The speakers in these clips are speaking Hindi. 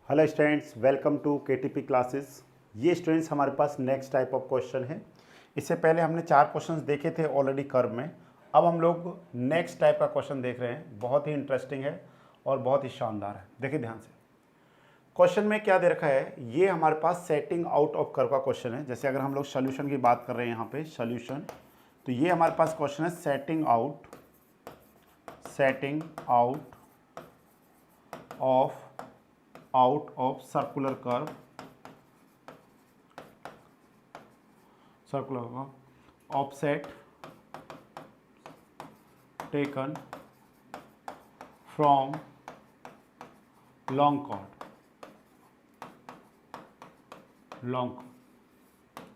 Hello students, welcome to KTP classes. ये स्टूडेंट्स हमारे पास नेक्स्ट टाइप ऑफ क्वेश्चन है। इससे पहले हमने 4 क्वेश्चंस देखे थे ऑलरेडी कर्व में। अब हम लोग नेक्स्ट टाइप का क्वेश्चन देख रहे हैं। बहुत ही इंटरेस्टिंग है और बहुत ही शानदार है। देखिए ध्यान से, क्वेश्चन में क्या दे रखा है। ये हमारे पास सेटिंग आउट ऑफ कर्व का क्वेश्चन है। जैसे अगर हम लोग सोल्यूशन की बात कर रहे हैं यहाँ पे सोल्यूशन, तो ये हमारे पास क्वेश्चन है setting out of circular curve offset taken from long chord.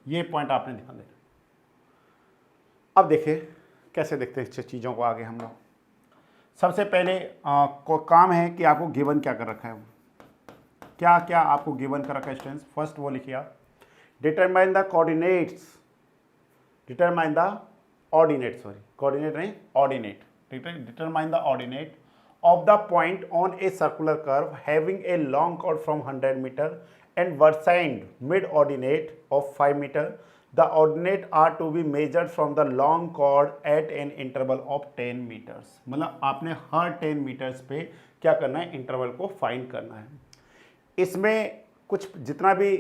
ये पॉइंट आपने ध्यान देना। अब देखिए कैसे देखते हैं चीज़ों को आगे हम लोग। सबसे पहले को काम है कि आपको गिवन क्या कर रखा है, क्या क्या आपको गिवन कर रखा है स्टूडेंट्स। फर्स्ट वो लिखिए आप, determine the coordinate of the point on a circular curve having a long chord from 100 meter and worsened mid ordinate of 5 meter. The ordinate are to be measured from the long chord at an interval of 10 meters. मतलब आपने हर 10 मीटर्स पे क्या करना है, इंटरवल को फाइंड करना है। इसमें कुछ जितना भी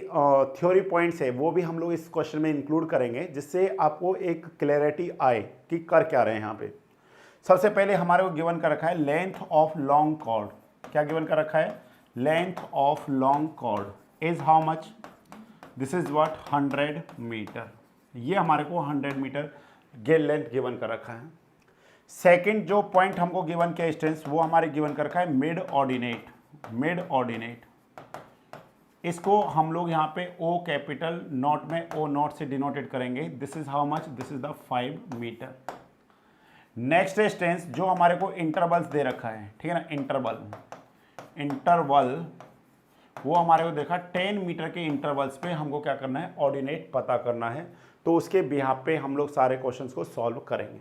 थ्योरी पॉइंट्स है वो भी हम लोग इस क्वेश्चन में इंक्लूड करेंगे, जिससे आपको एक क्लैरिटी आए कि कर क्या रहे हैं यहाँ पे। सबसे पहले हमारे को गिवन कर रखा है लेंथ ऑफ लॉन्ग कॉर्ड। क्या गिवन कर रखा है? Length of long chord is how much? This is what 100 metre. ये हमारे को 100 मीटर लेंथ गिवन कर रखा है। सेकंड जो पॉइंट हमको गिवन किया स्टूडेंट्स, वो हमारे गिवन कर रखा है मिड ऑर्डिनेट। इसको हम लोग यहाँ पे ओ कैपिटल नॉट में ओ नॉट से डिनोटेड करेंगे। This is how much? This is the 5 metre. Next stance जो हमारे को इंटरवल्स दे रखा है, ठीक है ना, इंटरवल वो हमारे को देखा 10 मीटर के इंटरवल्स पे हमको क्या करना है, ऑर्डिनेट पता करना है। तो उसके बिहाफ पे हम लोग सारे क्वेश्चंस को सॉल्व करेंगे।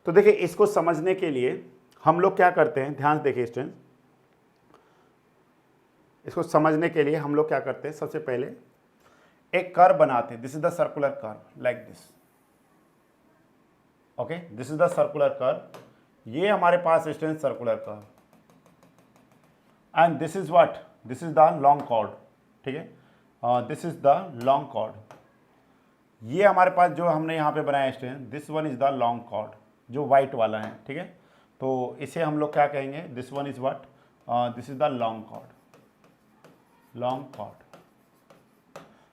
तो देखिए इसको समझने के लिए हम लोग क्या करते हैं, ध्यान से देखिए स्टूडेंट। इसको समझने के लिए हम लोग क्या करते हैं, सबसे पहले एक कर्व बनाते हैं। This is the circular curve like this. Okay, this is the circular curve. ये हमारे पास student circular curve and this is what? This is the long chord, ठीक है। This is the long chord. ये हमारे पास जो हमने यहाँ पे बनाया student, this one is the long chord जो वाइट वाला है, ठीक है। तो इसे हम लोग क्या कहेंगे, this one is what? This is the long chord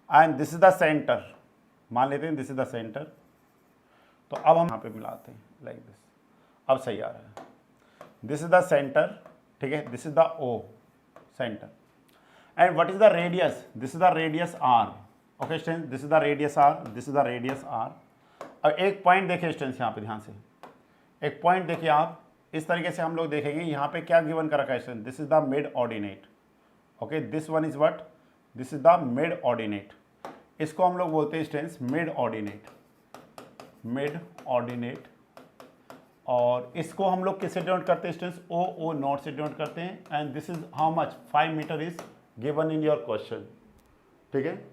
and this is the centre. मान लेते हैं दिस इज द सेंटर। तो अब हम यहाँ पे मिलाते हैं लाइक दिस। अब सही आ रहा है। दिस इज द सेंटर, ठीक है। This is the O centre and what is the radius? This is the radius R. Okay students, this is the radius R, this is the radius R. अब एक पॉइंट देखिए स्टूडेंट्स, यहाँ पे ध्यान से एक पॉइंट देखिए आप। इस तरीके से हम लोग देखेंगे यहाँ पे क्या गिवन कर रखा है student, this is the mid ordinate. Okay, this one is what? This is the mid ordinate. इसको हम लोग बोलते हैं स्टूडेंट्स मिड ऑर्डिनेट। और इसको हम लोग किससे डिनोट करते हैं स्टूडेंट्स? ओ नॉट से डिनोट करते हैं and this is how much? 5 metre is given in your question, ठीक है।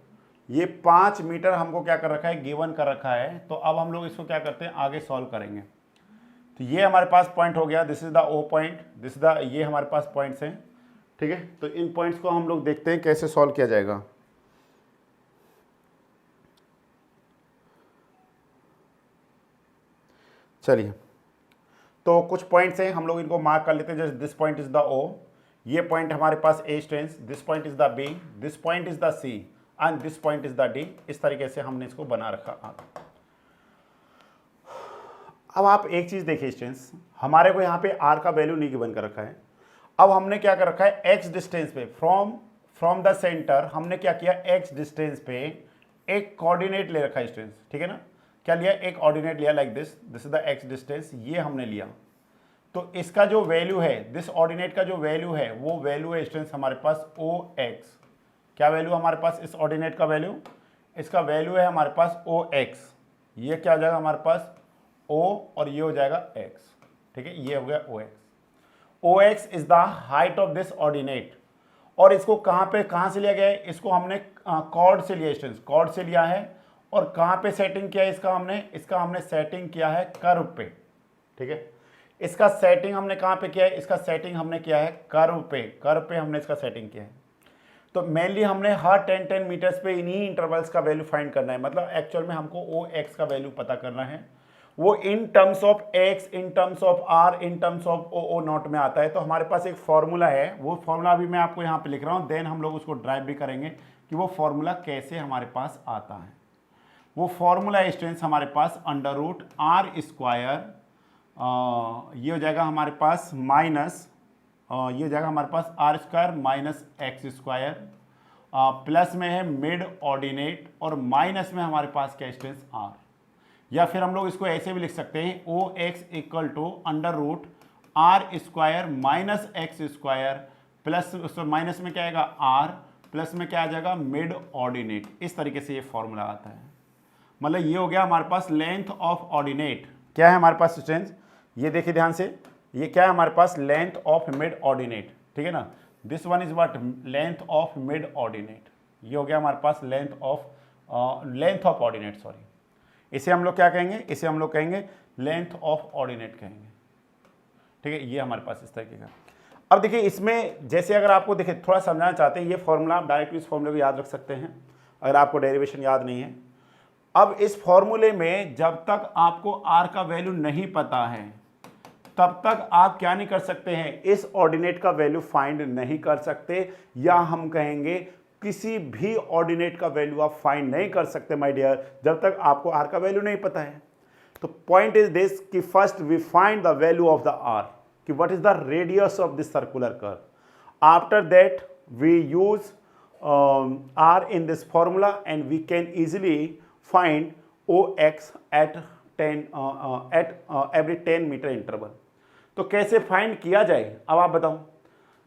ये 5 मीटर हमको क्या कर रखा है, गिवन कर रखा है। तो अब हम लोग इसको क्या करते हैं, आगे सॉल्व करेंगे। तो ये हमारे पास पॉइंट हो गया, this is the O point, this is the, ये हमारे पास पॉइंट्स हैं, ठीक है। तो इन पॉइंट्स को हम लोग देखते हैं कैसे सॉल्व किया जाएगा। चलिए, तो कुछ पॉइंट्स हैं, हम लोग इनको मार्क कर लेते हैं। जैसे this point is the O, ये पॉइंट हमारे पास A students, this point is the B, this point is the C and this point is the D. इस तरीके से हमने इसको बना रखा। अब आप एक चीज देखिए स्टूडेंट्स, हमारे को यहाँ पे आर का वैल्यू नहीं गिवन कर रखा है। अब हमने क्या कर रखा है, एक्स डिस्टेंस पे फ्रॉम द सेंटर हमने क्या किया, एक्स डिस्टेंस पे एक कोऑर्डिनेट ले रखा है स्टूडेंट्स, ठीक है ना। क्या लिया? एक ऑर्डिनेट लिया like this. This is the x distance, ये हमने लिया। तो इसका जो वैल्यू है, दिस ऑर्डिनेट का जो वैल्यू है, वो वैल्यू है स्टूडेंट्स हमारे पास ओ एक्स। क्या वैल्यू हमारे पास इस ऑर्डिनेट का वैल्यू? इसका वैल्यू है हमारे पास ओ एक्स। ये क्या हो जाएगा हमारे पास? ओ और ये हो जाएगा एक्स, ठीक है। ये हो गया ओ x. OX is the height of this ordinate और इसको कहाँ से लिया गया है, इसको हमने कॉर्ड से लिया स्टूडेंट्स, कॉर्ड से लिया है। और कहाँ पे सेटिंग किया है इसका हमने सेटिंग किया है कर्व पे, ठीक है। इसका सेटिंग हमने कहाँ पे किया है, इसका सेटिंग हमने किया है कर्व पे हमने इसका सेटिंग किया है। तो मेनली हमने हर 10-10 मीटर्स पे इन्हीं इंटरवल्स का वैल्यू फाइंड करना है, मतलब एक्चुअल में हमको ओ एक्स का वैल्यू पता करना है। वो in terms of x, in terms of R, in terms of O nought में आता है। तो हमारे पास एक फॉर्मूला है, वो फॉर्मूला भी मैं आपको यहाँ पे लिख रहा हूँ, देन हम लोग उसको ड्राइव भी करेंगे कि वो फॉर्मूला कैसे हमारे पास आता है। वो फॉर्मूला स्टूडेंट्स हमारे पास अंडर रूट आर स्क्वायर, ये हो जाएगा हमारे पास माइनस, ये हो जाएगा हमारे पास r square minus x square, plus में है मिड ऑर्डिनेट और माइनस में हमारे पास क्या स्टूडेंट्स आर। या फिर हम लोग इसको ऐसे भी लिख सकते हैं O x equal to under root are square minus x square plus minus में क्या आएगा आर, प्लस में क्या आ जाएगा मिड ऑर्डिनेट। इस तरीके से ये फॉर्मूला आता है। मतलब ये हो गया हमारे पास लेंथ ऑफ ऑर्डिनेट। क्या है हमारे पास स्टूडेंट्स, ये देखिए ध्यान से, ये क्या है हमारे पास लेंथ ऑफ मिड ऑर्डिनेट, ठीक है ना। This one is what, length of mid ordinate. ये हो गया हमारे पास लेंथ ऑफ ऑर्डिनेट, सॉरी। इसे हम लोग क्या कहेंगे, इसे हम लोग कहेंगे लेंथ ऑफ ऑर्डिनेट कहेंगे, ठीक है। ये हमारे पास इस तरीके का। अब देखिए इसमें जैसे अगर आपको देखिए थोड़ा समझाना चाहते हैं, ये फॉर्मूला आप डायरेक्ट इस फॉर्मूले को याद रख सकते हैं अगर आपको डेरिवेशन याद नहीं है। अब इस फॉर्मूले में जब तक आपको आर का वैल्यू नहीं पता है तब तक आप क्या नहीं कर सकते हैं, इस ऑर्डिनेट का वैल्यू फाइंड नहीं कर सकते, या हम कहेंगे किसी भी ऑर्डिनेट का वैल्यू आप फाइंड नहीं कर सकते माय डियर, जब तक आपको आर का वैल्यू नहीं पता है। तो पॉइंट इज दिस कि first we find the value of the r, कि what is the radius of this circular curve. After that we use r in this formula and we can easily find O x at every 10 metre interval. तो कैसे फाइंड किया जाए, अब आप बताओ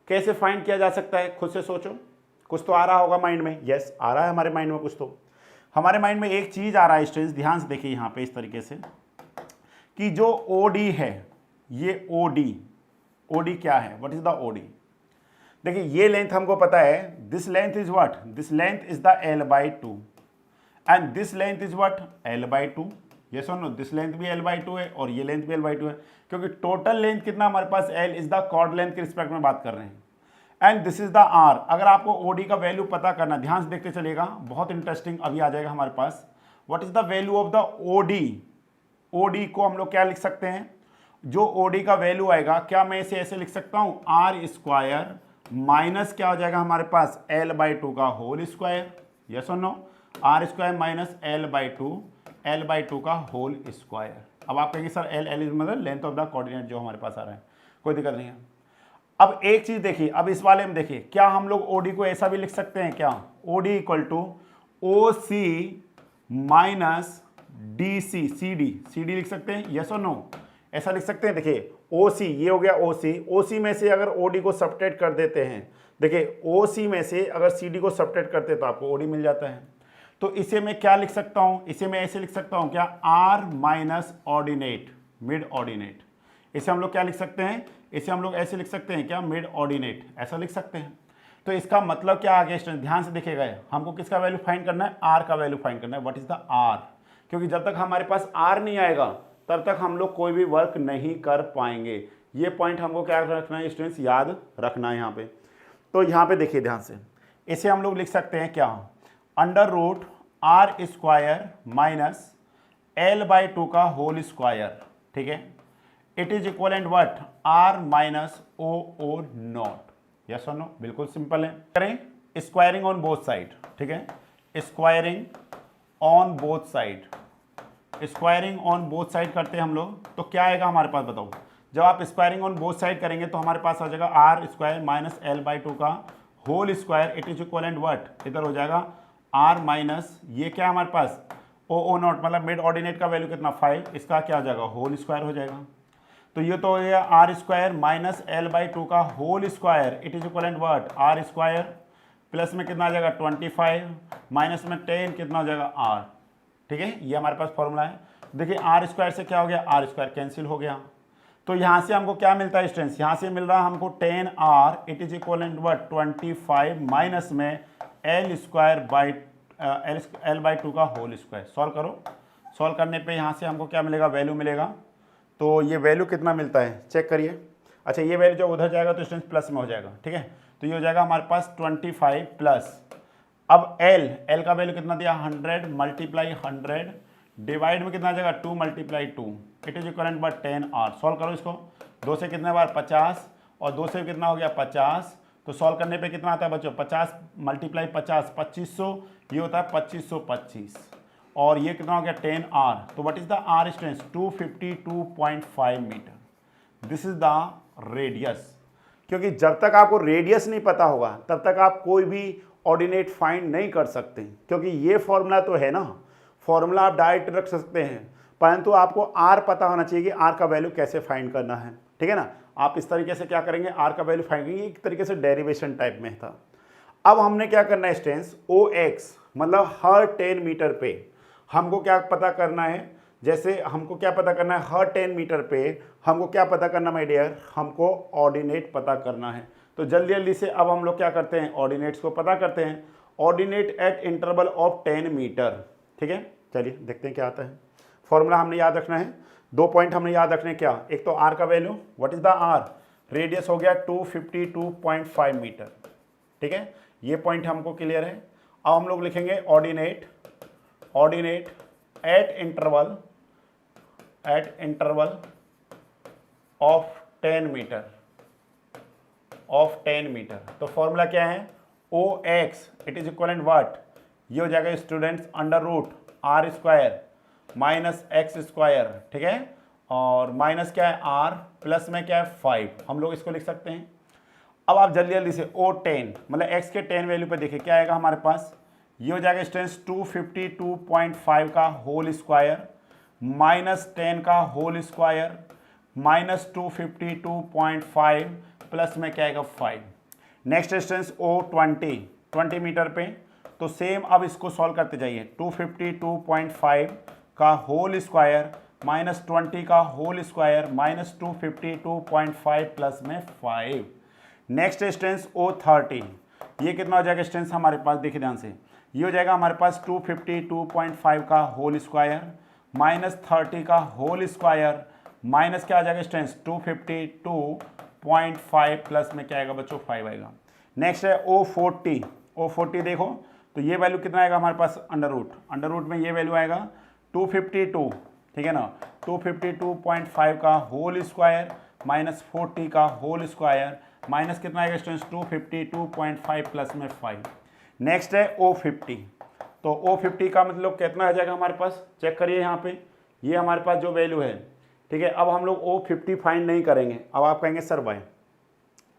कैसे फाइंड किया जा सकता है, खुद से सोचो। कुछ तो आ रहा होगा माइंड में, यस आ रहा है हमारे माइंड में कुछ तो। हमारे माइंड में एक चीज आ रहा है स्टूडेंट्स, ध्यान से देखिए यहाँ पे इस तरीके से कि जो ओडी है, ये ओडी क्या है, व्हाट इज द ओडी। देखिए ये लेंथ हमको पता है, this length is what, this length is the l/2 and this length is what l/2। ये सुनो, दिस लेंथ भी l/2 है और ये लेंथ भी l/2 है, क्योंकि टोटल लेंथ कितना हमारे पास l is the chord length के रिस्पेक्ट में बात कर रहे हैं। And this is the r। अगर आपको ओडी का वैल्यू पता करना, ध्यान से देखते चलेगा, बहुत इंटरेस्टिंग अभी आ जाएगा हमारे पास। What is the value of the OD. OD को हम लोग क्या लिख सकते हैं, जो ओडी का वैल्यू आएगा, क्या मैं इसे ऐसे लिख सकता हूं, आर स्क्वायर माइनस क्या हो जाएगा हमारे पास l/2 का होल स्क्वायर। यस और no, R square minus l/2 का होल स्क्वायर। अब आप कहेंगे सर l मतलब लेंथ ऑफ द कोऑर्डिनेट जो हमारे पास आ रहा है, कोई दिक्कत नहीं है। अब एक चीज देखिए, अब इस वाले में देखिए, क्या हम लोग ओडी को ऐसा भी लिख सकते हैं क्या, OD equal to O C minus D C, C D लिख सकते हैं, यस और नो, ऐसा लिख सकते हैं। देखिए ओ सी, ये हो गया ओ सी में से अगर ओडी को सब्ट्रैक्ट कर देते हैं, देखिए ओ सी में से अगर सी डी को सब्ट्रैक्ट करते हैं तो आपको ओडी मिल जाता है। तो इसे मैं क्या लिख सकता हूं, इसे मैं ऐसे लिख सकता हूं क्या, R minus ordinate, mid ordinate. इसे हम लोग क्या लिख सकते हैं, इसे हम लोग ऐसे लिख सकते हैं क्या, मिड ऑर्डिनेट, ऐसा लिख सकते हैं। तो इसका मतलब क्या आ गया स्टूडेंट, ध्यान से देखिएगा, हमको किसका वैल्यू फाइंड करना है, आर का वैल्यू फाइंड करना है। व्हाट इज द आर, क्योंकि जब तक हमारे पास आर नहीं आएगा तब तक हम लोग कोई भी वर्क नहीं कर पाएंगे। ये पॉइंट हमको क्या रखना है स्टूडेंट्स, याद रखना है यहाँ पे। तो यहाँ पे देखिए ध्यान से, इसे हम लोग लिख सकते हैं क्या, under root are square minus l/2 का होल स्क्वायर, ठीक है। It is equal and what, R minus O nought. Yes और नो, बिल्कुल सिंपल है। करें स्क्वायरिंग ऑन बोथ साइड, ठीक है, squaring on both side, squaring on both side करते हैं हम लोग, तो क्या आएगा हमारे पास बताओ। जब आप स्क्वायरिंग ऑन बोथ साइड करेंगे तो हमारे पास आ जाएगा आर स्क्वायर माइनस l/2 का whole square, it is equal and what, इधर हो जाएगा आर माइनस, ये क्या है हमारे पास ओ नॉट, मतलब मिड ऑर्डिनेट का वैल्यू कितना 5, इसका क्या हो जाएगा होल स्क्वायर हो जाएगा। तो ये तो हो गया आर स्क्वायर माइनस l/2 का whole square, it is equal and what, R square plus में कितना आ जाएगा 25 माइनस में 10 कितना हो जाएगा आर, ठीक है। ये हमारे पास फॉर्मूला है। देखिए आर स्क्वायर से क्या हो गया, आर स्क्वायर कैंसिल हो गया, तो यहाँ से हमको क्या मिलता है स्टूडेंट्स, यहाँ से मिल रहा है हमको 10r, it is equal what 25 minus में L square by L by 2 का होल स्क्वायर। सॉल्व करो, सॉल्व करने पे यहाँ से हमको क्या मिलेगा, वैल्यू मिलेगा। तो ये वैल्यू कितना मिलता है चेक करिए। अच्छा ये वैल्यू जब उधर जाएगा तो स्टूडेंट्स प्लस में हो जाएगा, ठीक है। तो ये हो जाएगा हमारे पास 25 प्लस, अब एल का वैल्यू कितना दिया 100 मल्टीप्लाई 100 डिवाइड में कितना आ जाएगा 2 multiply 2, it is equal bye 10r। Solve करो इसको, 2 से कितने बार 50 और 2 से कितना हो गया 50, तो सॉल्व करने पे कितना आता है बच्चों 50 मल्टीप्लाई 50 2500, ये होता है 2525 और ये कितना हो गया 10r। तो what is the r students 252.5 metre. This is the radius. क्योंकि जब तक आपको रेडियस नहीं पता होगा तब तक आप कोई भी ऑर्डिनेट फाइंड नहीं कर सकते, क्योंकि ये फॉर्मूला तो है ना, फॉर्मूला आप डायरेक्ट रख सकते हैं, परंतु आपको आर पता होना चाहिए कि आर का वैल्यू कैसे फाइंड करना है, ठीक है ना। आप इस तरीके से क्या करेंगे, आर का वैल्यू फाइंड करेंगे, एक तरीके से डेरिवेशन टाइप में था। अब हमने क्या करना है स्टूडेंट्स, ओ एक्स मतलब हर 10 मीटर पे हमको क्या पता करना है, जैसे हमको क्या पता करना है हर 10 मीटर पे हमको क्या पता करना माय डियर, हमको ऑर्डिनेट पता करना है। तो जल्दी जल्दी से अब हम लोग क्या करते हैं, ऑर्डिनेट्स को पता करते हैं। Ordinate at interval of 10 metre, ठीक है। चलिए देखते हैं क्या आता है। फॉर्मूला हमने याद रखना है, 2 पॉइंट हमने याद रखने, क्या, एक तो आर का वैल्यू, what is the R, radius हो गया 252.5 मीटर, ठीक है, ये पॉइंट हमको क्लियर है। अब हम लोग लिखेंगे ordinate at interval of 10 metre, तो फॉर्मूला क्या है, O x it is equal what, ये हो जाएगा students under root are square minus x square, ठीक है, और माइनस क्या है आर, प्लस में क्या है 5, हम लोग इसको लिख सकते हैं। अब आप जल्दी जल्दी से ओ 10 मतलब एक्स के 10 वैल्यू पे देखिए क्या आएगा हमारे पास, ये हो जाएगा स्टूडेंट्स 252.5 का होल स्क्वायर माइनस 10 का होल स्क्वायर माइनस 252.5 प्लस में क्या आएगा 5। नेक्स्ट स्टूडेंट्स ओ 20 मीटर पे, तो सेम अब इसको सॉल्व करते जाइए, 252.5 का होल स्क्वायर माइनस 20 का होल स्क्वायर माइनस 252.5 प्लस में 5। नेक्स्ट स्टूडेंट्स ओ 30, ये कितना हो जाएगा स्टूडेंट्स हमारे पास, देखिए ध्यान से, ये हो जाएगा हमारे पास 252.5 का होल स्क्वायर माइनस 30 का होल स्क्वायर माइनस क्या आ जाएगा स्टूडेंट्स 252.5 प्लस में क्या आएगा बच्चों 5 आएगा। नेक्स्ट है ओ 40 देखो, तो ये वैल्यू कितना आएगा हमारे पास अंडर रूट में ये वैल्यू आएगा 252, ठीक है ना, 252.5 का होल स्क्वायर माइनस 40 का होल स्क्वायर माइनस कितना आएगा स्टूडेंट्स 252.5 प्लस में 5। नेक्स्ट है ओ 50, तो ओ 50 का मतलब कितना आ जाएगा हमारे पास, चेक करिए यहाँ पे, ये हमारे पास जो वैल्यू है, ठीक है। अब हम लोग ओ 50 फाइंड नहीं करेंगे, अब आप कहेंगे सर वाई,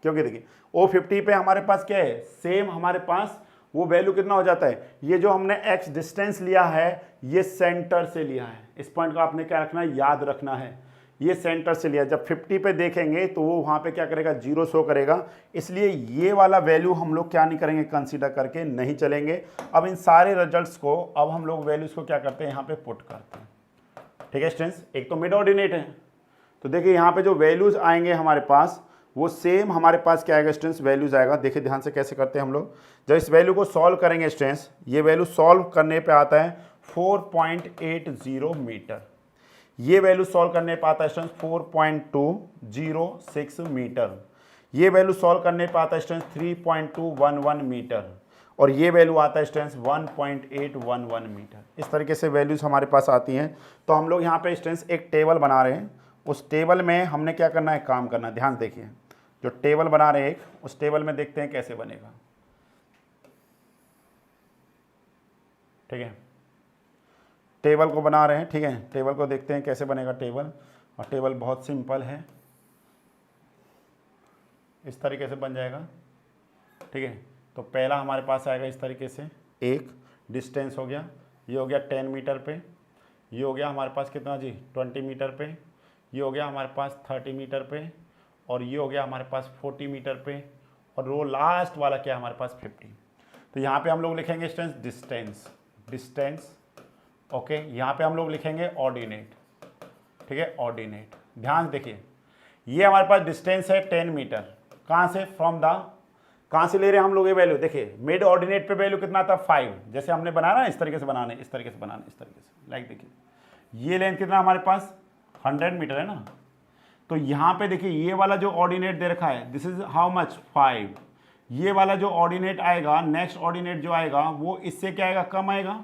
क्योंकि देखिए ओ 50 पे हमारे पास क्या है, सेम हमारे पास वो वैल्यू कितना हो जाता है, ये जो हमने एक्स डिस्टेंस लिया है ये सेंटर से लिया है, इस पॉइंट को आपने क्या रखना है, याद रखना है, ये सेंटर से लिया। जब 50 पे देखेंगे तो वो वहाँ पे क्या करेगा, 0 शो करेगा, इसलिए ये वाला वैल्यू हम लोग क्या नहीं करेंगे, कंसीडर करके नहीं चलेंगे। अब इन सारे रिजल्ट्स को अब हम लोग वैल्यूज को क्या करते हैं, यहाँ पे पुट करते हैं, ठीक है स्टूडेंट्स। एक तो मिड ऑर्डिनेट है, तो देखिए यहाँ पे जो वैल्यूज आएंगे हमारे पास वो सेम हमारे पास क्या आएगा स्टूडेंट्स, वैल्यूज आएगा। देखिए ध्यान से कैसे करते हैं हम लोग, जब इस वैल्यू को सॉल्व करेंगे स्टूडेंट्स, ये वैल्यू सॉल्व करने पे आता है 4.80 मीटर, ये वैल्यू सॉल्व करने पे आता है स्टूडेंट्स 4.206 मीटर, ये वैल्यू सॉल्व करने पे आता है स्टूडेंट्स 3.211 मीटर, और ये वैल्यू आता है स्टूडेंट्स 1.811 मीटर। इस तरीके से वैल्यूज हमारे पास आती हैं। तो हम लोग यहाँ पे स्टूडेंट्स एक टेबल बना रहे हैं, उस टेबल में हमने क्या करना है, काम करना है। ध्यान देखिए, जो टेबल बना रहे हैं एक, उस टेबल में देखते हैं कैसे बनेगा, ठीक है। टेबल को बना रहे हैं, ठीक है, टेबल को देखते हैं कैसे बनेगा टेबल, और टेबल बहुत सिंपल है, इस तरीके से बन जाएगा, ठीक है। तो पहला हमारे पास आएगा इस तरीके से, एक डिस्टेंस हो गया, ये हो गया 10 मीटर पे, ये हो गया हमारे पास कितना जी 20 मीटर पे, ये हो गया हमारे पास 30 मीटर पे, और ये हो गया हमारे पास 40 मीटर पे, और वो लास्ट वाला क्या है हमारे पास 50। तो यहाँ पे हम लोग लिखेंगे स्टूडेंट्स डिस्टेंस, ओके। यहाँ पे हम लोग लिखेंगे ऑर्डिनेट, ठीक है, ऑर्डिनेट। ध्यान देखिए, ये हमारे पास डिस्टेंस है 10 मीटर, कहाँ से, फ्रॉम द, कहाँ से ले रहे हैं हम लोग ये वैल्यू, देखिए मिड ऑर्डिनेट पे वैल्यू कितना था 5, जैसे हमने बनाया ना इस तरीके से बनाने, इस तरीके से बनाने, इस तरीके से, लाइक देखिए ये लेंथ कितना हमारे पास 100 मीटर है ना। तो यहाँ पे देखिए ये वाला जो ऑर्डिनेट दे रखा है दिस इज हाउ मच 5, ये वाला जो ऑर्डिनेट आएगा, नेक्स्ट ऑर्डिनेट जो आएगा वो इससे क्या आएगा, कम आएगा,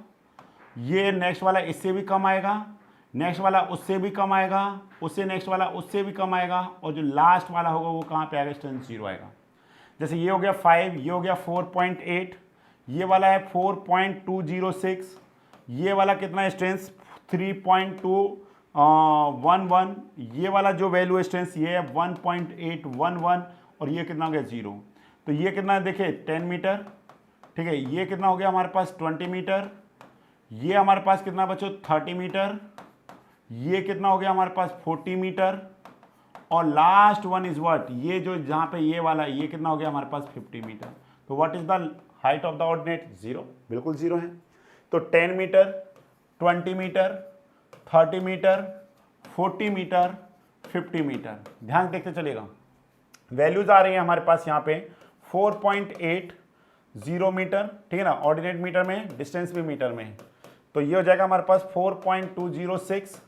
ये नेक्स्ट वाला इससे भी कम आएगा, नेक्स्ट वाला उससे भी कम आएगा, उससे नेक्स्ट वाला उससे भी कम आएगा, और जो लास्ट वाला होगा वो कहाँ पे आएगा, डिस्टेंस 0 आएगा। जैसे ये हो गया 5, ये हो गया 4.8, ये वाला है 4.206, ये वाला कितना है स्ट्रेंथ 3.211, ये वाला जो वैल्यू है स्ट्रेंथ ये है 1.811, और ये कितना हो गया 0। तो ये कितना है देखिए 10 मीटर, ठीक है, ये कितना हो गया हमारे पास 20 मीटर, ये हमारे पास कितना बचो 30 मीटर, ये कितना हो गया हमारे पास 40 मीटर, और लास्ट वन इज व्हाट, ये जो जहाँ पे ये वाला ये कितना हो गया हमारे पास 50 मीटर। तो what is the height of the ordinate, 0, बिल्कुल 0 है। तो 10 metre, 20 metre, 30 metre, 40 metre, 50 metre, ध्यान से देखते चलेगा। वैल्यूज आ रही है हमारे पास यहाँ पे 4.80 मीटर, ठीक है ना, ऑर्डिनेट मीटर में, डिस्टेंस भी मीटर में है। तो ये हो जाएगा हमारे पास 4.206,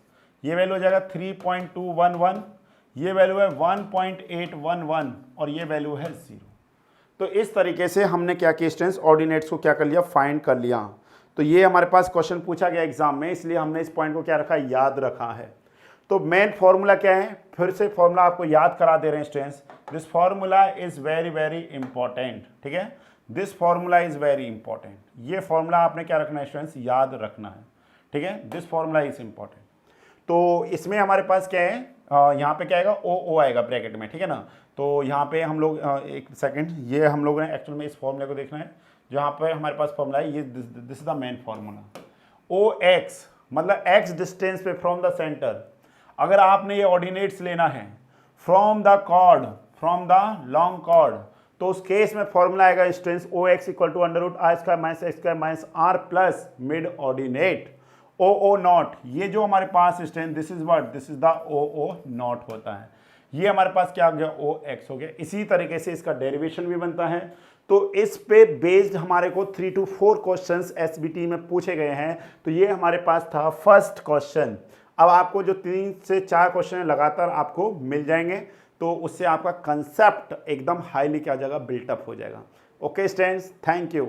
ये वैल्यू हो जाएगा 3.211, ये वैल्यू है 1.811, और ये वैल्यू है 0। तो इस तरीके से हमने क्या किया, डिस्टेंस ऑर्डिनेट्स को क्या कर लिया, फाइंड कर लिया। तो ये हमारे पास क्वेश्चन पूछा गया एग्जाम में, इसलिए हमने इस पॉइंट को क्या रखा, याद रखा है। तो मेन फॉर्मूला क्या है, फिर से फॉर्मूला आपको याद करा दे रहे हैं students. This formula is very very important, ठीक है, this formula is very important. ये फॉर्मूला आपने क्या रखना है स्टूडेंट्स, याद रखना है, ठीक है, दिस फॉर्मूला इज इंपॉर्टेंट। तो इसमें हमारे पास क्या है, यहाँ पे क्या आएगा, ओ आएगा ब्रैकेट में, ठीक है ना। तो यहाँ पे हम लोग एक सेकंड, ये हम लोग ने एक्चुअल में इस फॉर्मूले को देखना है, जो यहाँ पे हमारे पास फॉर्मूला है, ये this is the main formula. O x मतलब एक्स डिस्टेंस पे फ्रॉम द सेंटर। अगर आपने ये ऑर्डिनेट्स लेना है from the chord, from the long chord, तो उस केस में फॉर्मूला आएगा strength O x equal to √r² plus mid ordinate O nought. ये जो हमारे पास strength this is what, this is the O nought होता है। ये हमारे पास क्या हो गया, ओ एक्स हो गया। इसी तरीके से इसका डेरिवेशन भी बनता है। तो इस पे बेस्ड हमारे को 3 to 4 क्वेश्चंस एसबीटी में पूछे गए हैं। तो ये हमारे पास था फर्स्ट क्वेश्चन। अब आपको जो 3 से 4 क्वेश्चन लगातार आपको मिल जाएंगे, तो उससे आपका कंसेप्ट एकदम हाईली क्या जाएगा, बिल्टअप हो जाएगा। Okay students, thank you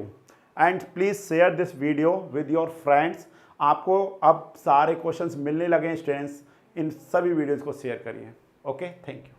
and please share this video with your friends. आपको अब सारे क्वेश्चंस मिलने लगे स्टूडेंट्स, इन सभी वीडियोज़ को शेयर करिए। Okay, thank you.